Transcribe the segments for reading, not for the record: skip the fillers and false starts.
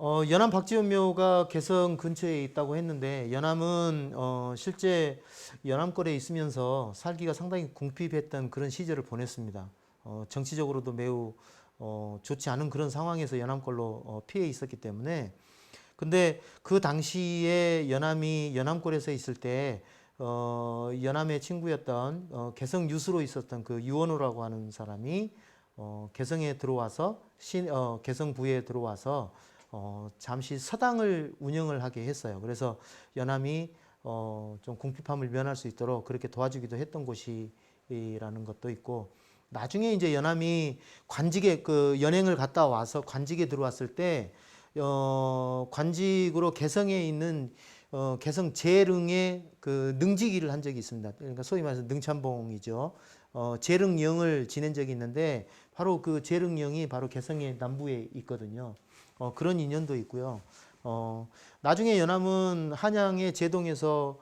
연암 박지원묘가 개성 근처에 있다고 했는데 연암은 실제 연암골에 있으면서 살기가 상당히 궁핍했던 그런 시절을 보냈습니다. 정치적으로도 매우 좋지 않은 그런 상황에서 연암골로 피해 있었기 때문에 근데 그 당시에 연암이 연암골에서 있을 때 연암의 친구였던 개성 유수로 있었던 그 유원호라고 하는 사람이 개성에 들어와서 개성부에 들어와서 잠시 서당을 운영을 하게 했어요. 그래서 연암이 좀 궁핍함을 면할 수 있도록 그렇게 도와주기도 했던 곳이라는 것도 있고, 나중에 이제 연암이 관직에 그 연행을 갔다 와서 관직에 들어왔을 때 관직으로 개성에 있는 개성 재릉의 그 능지기를 한 적이 있습니다. 그러니까 소위 말해서 능참봉이죠. 재릉영을 지낸 적이 있는데 바로 그 재릉영이 바로 개성의 남부에 있거든요. 그런 인연도 있고요. 나중에 연암은 한양의 제동에서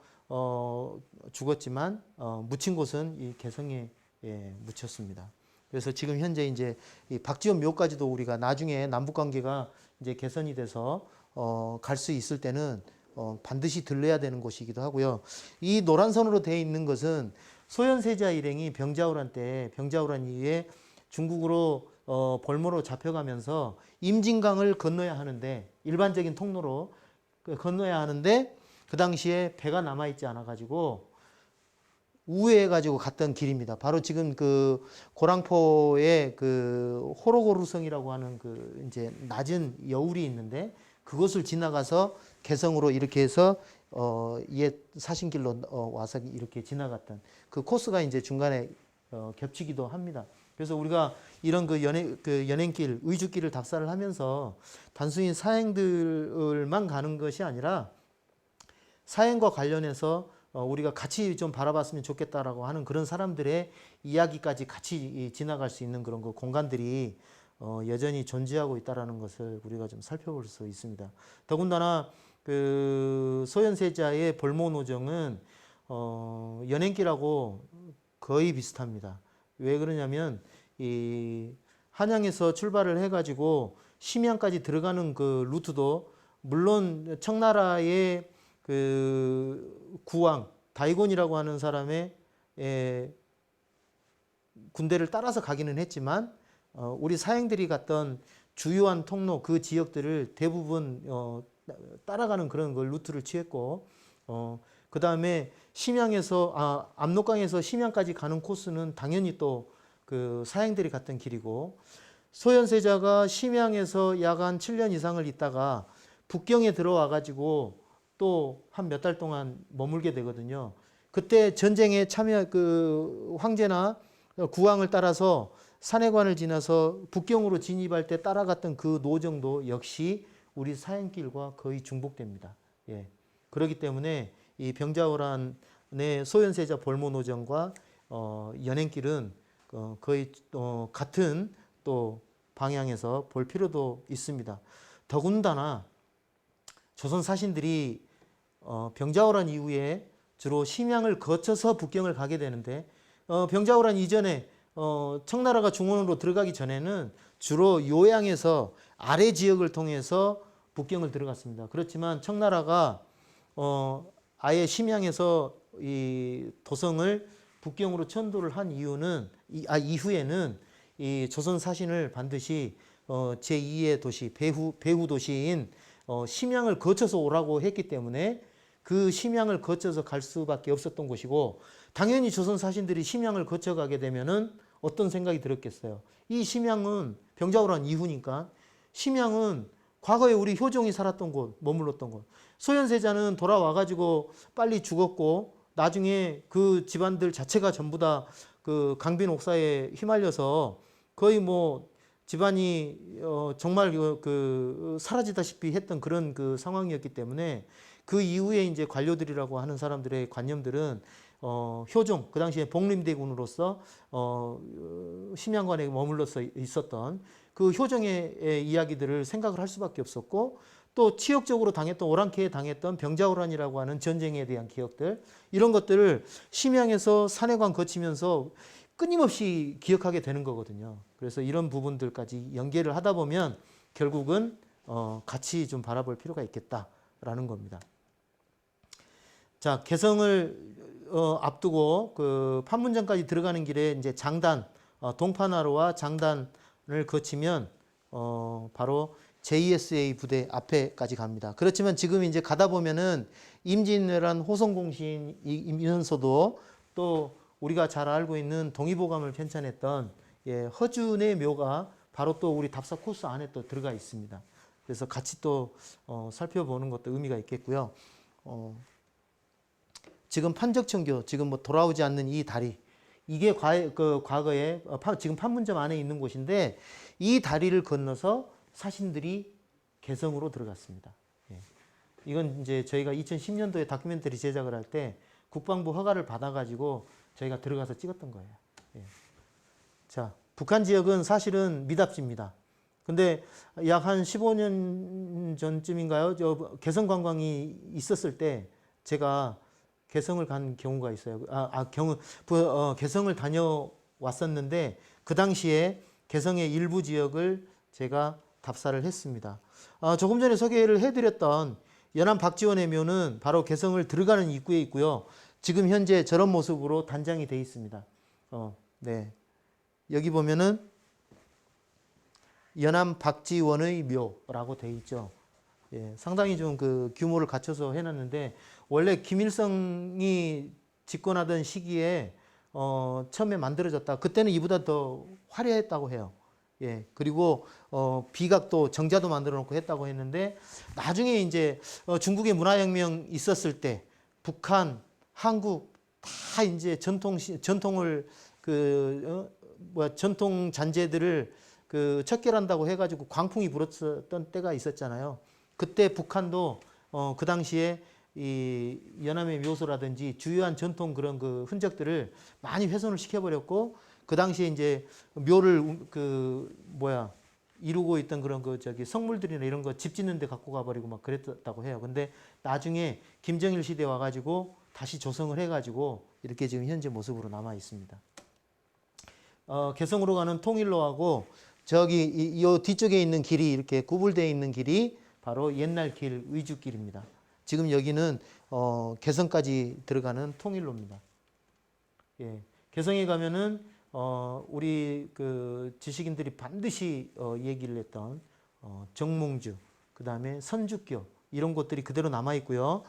죽었지만 묻힌 곳은 이 개성에 묻혔습니다. 그래서 지금 현재 이제 이 박지원 묘까지도 우리가 나중에 남북 관계가 이제 개선이 돼서 갈 수 있을 때는 반드시 들러야 되는 곳이기도 하고요. 이 노란선으로 되어 있는 것은 소현세자 일행이 병자호란 때 병자호란 이후에 중국으로 볼모로 잡혀가면서 임진강을 건너야 하는데 일반적인 통로로 건너야 하는데 그 당시에 배가 남아있지 않아가지고 우회해가지고 갔던 길입니다. 바로 지금 그 고랑포에 그 호로고루성이라고 하는 그 이제 낮은 여울이 있는데 그것을 지나가서 개성으로 이렇게 해서 옛 사신길로 와서 이렇게 지나갔던 그 코스가 이제 중간에 겹치기도 합니다. 그래서 우리가 이런 그 연행길, 의주길을 답사를 하면서 단순히 사행들만 가는 것이 아니라 사행과 관련해서 우리가 같이 좀 바라봤으면 좋겠다라고 하는 그런 사람들의 이야기까지 같이 지나갈 수 있는 그런 그 공간들이 여전히 존재하고 있다라는 것을 우리가 좀 살펴볼 수 있습니다. 더군다나 그 소현세자의 볼모노정은 연행길하고 거의 비슷합니다. 왜 그러냐면 이 한양에서 출발을 해가지고 심양까지 들어가는 그 루트도 물론 청나라의 그 구왕 다이곤이라고 하는 사람의 군대를 따라서 가기는 했지만 우리 사행들이 갔던 주요한 통로 그 지역들을 대부분 따라가는 그런 그 루트를 취했고 그 다음에 심양에서 압록강에서 심양까지 가는 코스는 당연히 또 그 사행들이 갔던 길이고 소현세자가 심양에서 약 한 7년 이상을 있다가 북경에 들어와 가지고 또 한 몇 달 동안 머물게 되거든요. 그때 전쟁에 참여 그 황제나 국왕을 따라서 산해관을 지나서 북경으로 진입할 때 따라갔던 그 노정도 역시 우리 사행길과 거의 중복됩니다. 예. 그렇기 때문에 이 병자호란의 소현세자 볼모노정과 연행길은 거의 같은 또 방향에서 볼 필요도 있습니다. 더군다나 조선 사신들이 병자호란 이후에 주로 심양을 거쳐서 북경을 가게 되는데 병자호란 이전에 청나라가 중원으로 들어가기 전에는 주로 요양에서 아래 지역을 통해서 북경을 들어갔습니다. 그렇지만 청나라가 아예 심양에서 이 도성을 북경으로 천도를 한 이후에는 이 조선 사신을 반드시 제2의 도시 배후 도시인 심양을 거쳐서 오라고 했기 때문에 그 심양을 거쳐서 갈 수밖에 없었던 곳이고, 당연히 조선 사신들이 심양을 거쳐가게 되면은 어떤 생각이 들었겠어요. 이 심양은 병자호란 이후니까 심양은 과거에 우리 효종이 살았던 곳, 머물렀던 곳. 소현세자는 돌아와가지고 빨리 죽었고 나중에 그 집안들 자체가 전부 다 그 강빈 옥사에 휘말려서 거의 뭐 집안이 정말 그 사라지다시피 했던 그런 그 상황이었기 때문에 그 이후에 이제 관료들이라고 하는 사람들의 관념들은 효종 그 당시에 복림대군으로서 심양관에 머물러서 있었던 그 효종의 이야기들을 생각을 할 수밖에 없었고, 또 치욕적으로 당했던 오랑캐에 당했던 병자호란이라고 하는 전쟁에 대한 기억들, 이런 것들을 심양에서 산해관 거치면서 끊임없이 기억하게 되는 거거든요. 그래서 이런 부분들까지 연계를 하다 보면 결국은 같이 좀 바라볼 필요가 있겠다라는 겁니다. 자, 개성을 앞두고 그 판문점까지 들어가는 길에 이제 장단, 동파나루와 장단을 거치면 바로 JSA 부대 앞에까지 갑니다. 그렇지만 지금 이제 가다 보면은 임진왜란 호송공신이면서도 또 우리가 잘 알고 있는 동의보감을 편찬했던 허준의 묘가 바로 또 우리 답사 코스 안에 또 들어가 있습니다. 그래서 같이 또 살펴보는 것도 의미가 있겠고요. 지금 판적천교, 지금 뭐 돌아오지 않는 이 다리, 이게 과거에 지금 판문점 안에 있는 곳인데 이 다리를 건너서 사신들이 개성으로 들어갔습니다. 이건 이제 저희가 2010년도에 다큐멘터리 제작을 할 때 국방부 허가를 받아가지고 저희가 들어가서 찍었던 거예요. 자, 북한 지역은 사실은 미답지입니다. 근데 약 한 15년 전쯤인가요? 저 개성 관광이 있었을 때 제가 개성을 간 경우가 있어요. 개성을 다녀왔었는데 그 당시에 개성의 일부 지역을 제가 답사를 했습니다. 조금 전에 소개를 해드렸던 연안 박지원의 묘는 바로 개성을 들어가는 입구에 있고요. 지금 현재 저런 모습으로 단장이 되어 있습니다. 네. 여기 보면은 연안 박지원의 묘라고 되어 있죠. 상당히 좀 그 규모를 갖춰서 해놨는데 원래 김일성이 집권하던 시기에 처음에 만들어졌다. 그때는 이보다 더 화려했다고 해요. 그리고 비각도 정자도 만들어 놓고 했다고 했는데 나중에 이제 중국의 문화혁명 있었을 때 북한, 한국 다 이제 전통을 전통 잔재들을 척결한다고 해가지고 광풍이 불었던 때가 있었잖아요. 그때 북한도 그 당시에 이 연암의 묘소라든지 주요한 전통 그런 그 흔적들을 많이 훼손을 시켜버렸고 그 당시에 이제 묘를 이루고 있던 그런 성물들이나 이런 거 집 짓는 데 갖고 가버리고 막 그랬다고 해요. 근데 나중에 김정일 시대 와가지고 다시 조성을 해가지고 이렇게 지금 현재 모습으로 남아 있습니다. 개성으로 가는 통일로하고 저기 이 뒤쪽에 있는 길이 이렇게 구불되어 있는 길이 바로 옛날 길 의주길입니다. 지금 여기는 개성까지 들어가는 통일로입니다. 개성에 가면은 우리 그 지식인들이 반드시 얘기를 했던 정몽주, 그 다음에 선주교 이런 곳들이 그대로 남아 있고요.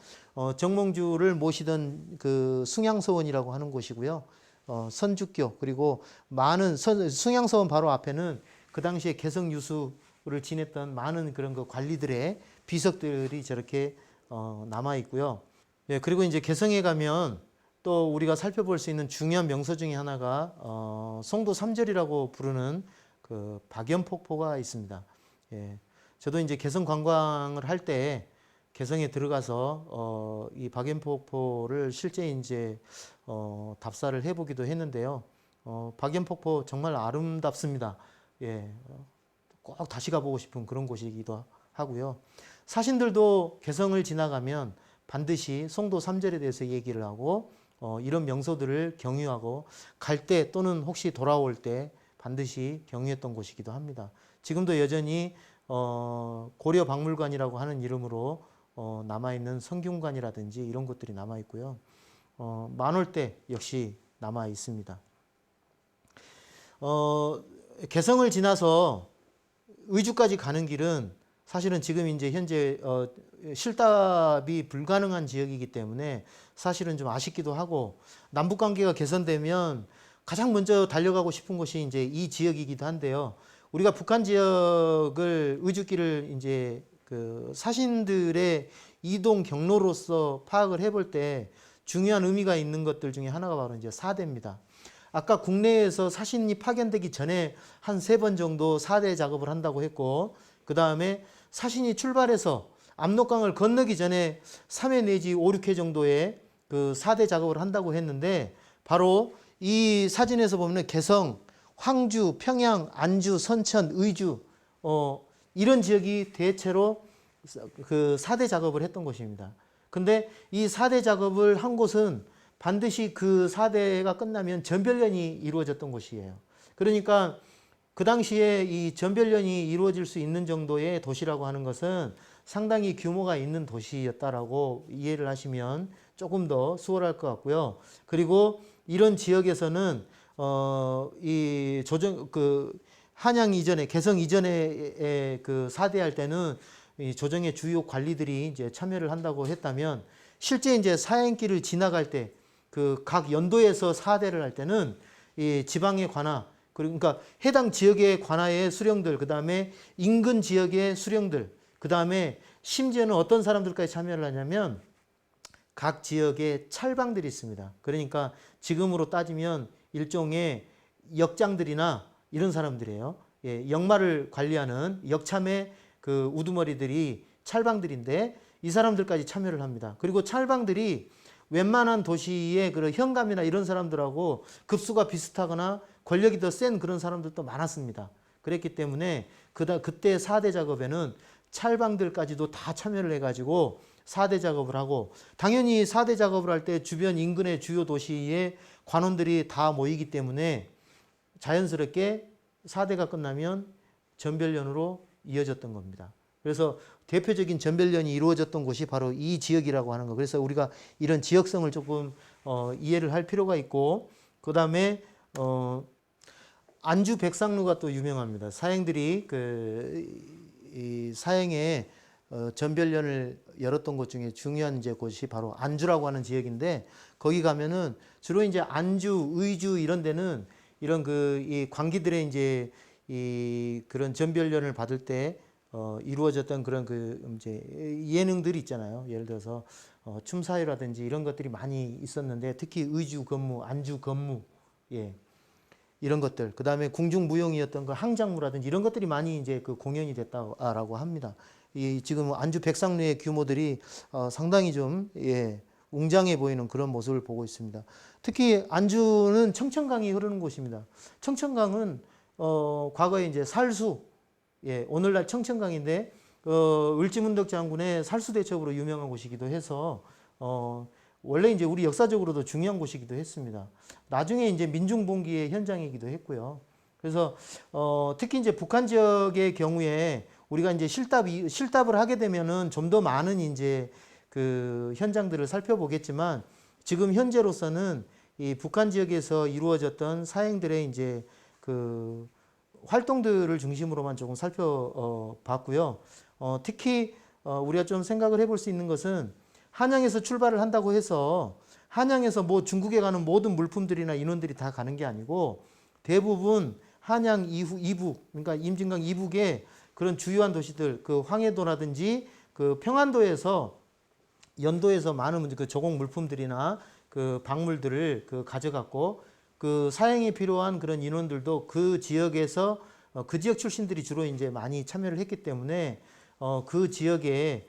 정몽주를 모시던 그 숭양서원이라고 하는 곳이고요. 선주교 그리고 많은 숭양서원 바로 앞에는 그 당시에 개성 유수를 지냈던 많은 그런 그 관리들의 비석들이 저렇게 남아 있고요. 그리고 이제 개성에 가면 또 우리가 살펴볼 수 있는 중요한 명소 중에 하나가 송도 삼절이라고 부르는 그 박연폭포가 있습니다. 저도 이제 개성 관광을 할 때 개성에 들어가서 이 박연폭포를 실제 이제 답사를 해보기도 했는데요. 박연폭포 정말 아름답습니다. 꼭 다시 가보고 싶은 그런 곳이기도 하고요. 사신들도 개성을 지나가면 반드시 송도 삼절에 대해서 얘기를 하고 이런 명소들을 경유하고 갈 때 또는 혹시 돌아올 때 반드시 경유했던 곳이기도 합니다. 지금도 여전히 고려박물관이라고 하는 이름으로 남아있는 성균관이라든지 이런 것들이 남아있고요. 만월대 역시 남아 있습니다. 개성을 지나서 의주까지 가는 길은 사실은 지금 이제 현재 실답이 불가능한 지역이기 때문에 사실은 좀 아쉽기도 하고 남북 관계가 개선되면 가장 먼저 달려가고 싶은 곳이 이제 이 지역이기도 한데요. 우리가 북한 지역을 의주길을 이제 그 사신들의 이동 경로로서 파악을 해볼 때 중요한 의미가 있는 것들 중에 하나가 바로 이제 사대입니다. 아까 국내에서 사신이 파견되기 전에 한 3번 정도 사대 작업을 한다고 했고 그 다음에 사신이 출발해서 압록강을 건너기 전에 3회 내지 5, 6회 정도의 그 사대 작업을 한다고 했는데 바로 이 사진에서 보면 개성, 황주, 평양, 안주, 선천, 의주 이런 지역이 대체로 그 사대 작업을 했던 곳입니다. 근데 이 사대 작업을 한 곳은 반드시 그 사대가 끝나면 전별련이 이루어졌던 곳이에요. 그러니까 그 당시에 이 전별련이 이루어질 수 있는 정도의 도시라고 하는 것은 상당히 규모가 있는 도시였다라고 이해를 하시면 조금 더 수월할 것 같고요. 그리고 이런 지역에서는 이 조정 그 한양 이전에 개성 이전에 그 사대할 때는 이 조정의 주요 관리들이 이제 참여를 한다고 했다면 실제 이제 사행길을 지나갈 때 그 각 연도에서 사대를 할 때는 이 지방의 관하 그러니까 해당 지역의 관하의 수령들 그다음에 인근 지역의 수령들 그다음에 심지어는 어떤 사람들까지 참여를 하냐면 각 지역의 찰방들이 있습니다. 그러니까 지금으로 따지면 일종의 역장들이나 이런 사람들이에요. 예, 역마를 관리하는 역참의 그 우두머리들이 찰방들인데 이 사람들까지 참여를 합니다. 그리고 찰방들이 웬만한 도시의 그런 현감이나 이런 사람들하고 급수가 비슷하거나 권력이 더 센 그런 사람들도 많았습니다. 그랬기 때문에 그때 사대 작업에는 찰방들까지도 다 참여를 해가지고 사대 작업을 하고 당연히 사대 작업을 할 때 주변 인근의 주요 도시의 관원들이 다 모이기 때문에 자연스럽게 사대가 끝나면 전별련으로 이어졌던 겁니다. 그래서 대표적인 전별련이 이루어졌던 곳이 바로 이 지역이라고 하는 거. 그래서 우리가 이런 지역성을 조금 이해를 할 필요가 있고 그 다음에 안주 백상루가 또 유명합니다. 사행들이 이 사행에 전별련을 열었던 곳 중에 중요한 이제 곳이 바로 안주라고 하는 지역인데 거기 가면은 주로 이제 안주, 의주 이런 데는 이런 이 관기들의 이제 이 그런 전별련을 받을 때 이루어졌던 그런 이제 예능들이 있잖아요. 예를 들어서 춤사위라든지 이런 것들이 많이 있었는데 특히 의주 건무, 안주 건무, 예. 이런 것들, 그 다음에 궁중무용이었던 그 항장무라든지 이런 것들이 많이 이제 그 공연이 됐다라고 합니다. 지금 안주 백상루의 규모들이 상당히 좀, 예, 웅장해 보이는 그런 모습을 보고 있습니다. 특히 안주는 청천강이 흐르는 곳입니다. 청천강은, 과거에 이제 살수, 예, 오늘날 청천강인데, 을지문덕 장군의 살수대첩으로 유명한 곳이기도 해서, 원래 이제 우리 역사적으로도 중요한 곳이기도 했습니다. 나중에 이제 민중봉기의 현장이기도 했고요. 그래서 특히 이제 북한 지역의 경우에 우리가 이제 실답을 하게 되면은 좀 더 많은 이제 그 현장들을 살펴보겠지만 지금 현재로서는 이 북한 지역에서 이루어졌던 사행들의 이제 그 활동들을 중심으로만 조금 살펴봤고요. 특히 우리가 좀 생각을 해볼 수 있는 것은 한양에서 출발을 한다고 해서 한양에서 뭐 중국에 가는 모든 물품들이나 인원들이 다 가는 게 아니고 대부분 한양 이북 그러니까 임진강 이북의 그런 주요한 도시들 그 황해도라든지 그 평안도에서 연도에서 많은 그 조공 물품들이나 그 박물들을 가져갔고 그 사행에 필요한 그런 인원들도 그 지역에서 그 지역 출신들이 주로 이제 많이 참여를 했기 때문에 그 지역에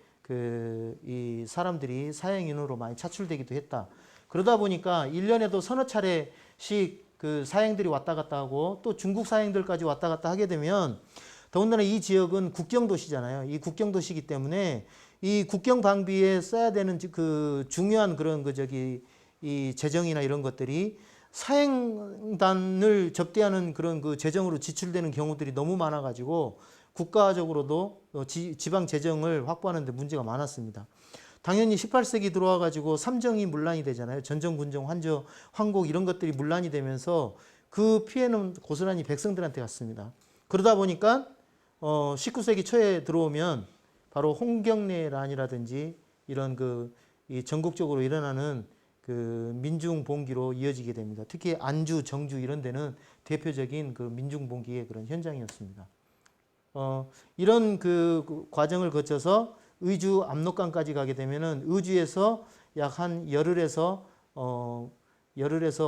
이 사람들이 사행인으로 많이 차출되기도 했다. 그러다 보니까 1년에도 서너 차례씩 그 사행들이 왔다 갔다 하고 또 중국 사행들까지 왔다 갔다 하게 되면 더군다나 이 지역은 국경도시잖아요. 이 국경도시이기 때문에 이 국경 방비에 써야 되는 그 중요한 그런 이 재정이나 이런 것들이 사행단을 접대하는 그런 그 재정으로 지출되는 경우들이 너무 많아가지고 국가적으로도 지방 재정을 확보하는 데 문제가 많았습니다. 당연히 18세기 들어와가지고 삼정이 문란이 되잖아요. 전정, 군정, 환저, 환곡 이런 것들이 문란이 되면서 그 피해는 고스란히 백성들한테 갔습니다. 그러다 보니까 19세기 초에 들어오면 바로 홍경래란이라든지 이런 이 전국적으로 일어나는 그 민중봉기로 이어지게 됩니다. 특히 안주, 정주 이런 데는 대표적인 그 민중봉기의 그런 현장이었습니다. 이런 그 과정을 거쳐서 의주 압록강까지 가게 되면은 의주에서 약 한 열흘에서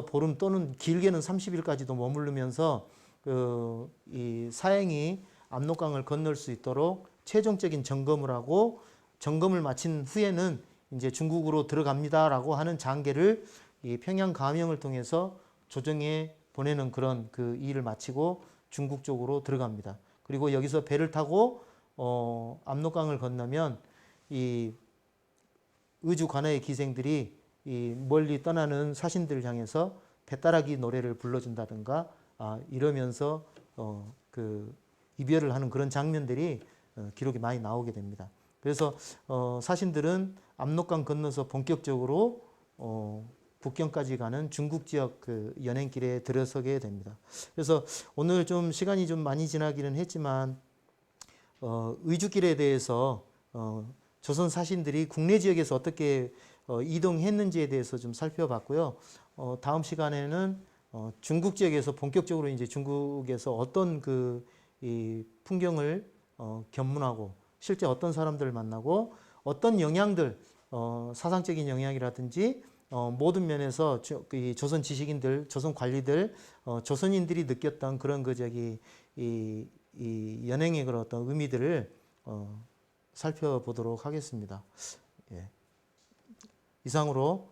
보름 또는 길게는 30일까지도 머무르면서 이 사행이 압록강을 건널 수 있도록 최종적인 점검을 하고 점검을 마친 후에는 이제 중국으로 들어갑니다라고 하는 장계를 이 평양 감형을 통해서 조정에 보내는 그런 그 일을 마치고 중국 쪽으로 들어갑니다. 그리고 여기서 배를 타고 압록강을 건너면 이 의주 관아의 기생들이 이 멀리 떠나는 사신들을 향해서 배따라기 노래를 불러준다든가 이러면서 그 이별을 하는 그런 장면들이 기록이 많이 나오게 됩니다. 그래서 사신들은 압록강 건너서 본격적으로 북경까지 가는 중국 지역 그 연행길에 들어서게 됩니다. 그래서 오늘 좀 시간이 좀 많이 지나기는 했지만 의주길에 대해서 조선 사신들이 국내 지역에서 어떻게 이동했는지에 대해서 좀 살펴봤고요. 다음 시간에는 중국 지역에서 본격적으로 이제 중국에서 어떤 이 풍경을 견문하고 실제 어떤 사람들을 만나고 어떤 영향들, 사상적인 영향이라든지 모든 면에서 이 조선 지식인들, 조선 관리들, 조선인들이 느꼈던 그런 이 연행의 그런 어떤 의미들을 살펴보도록 하겠습니다. 예. 이상으로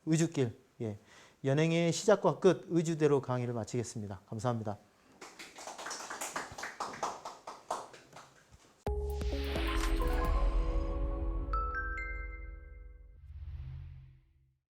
의주길, 예. 연행의 시작과 끝 의주대로 강의를 마치겠습니다. 감사합니다.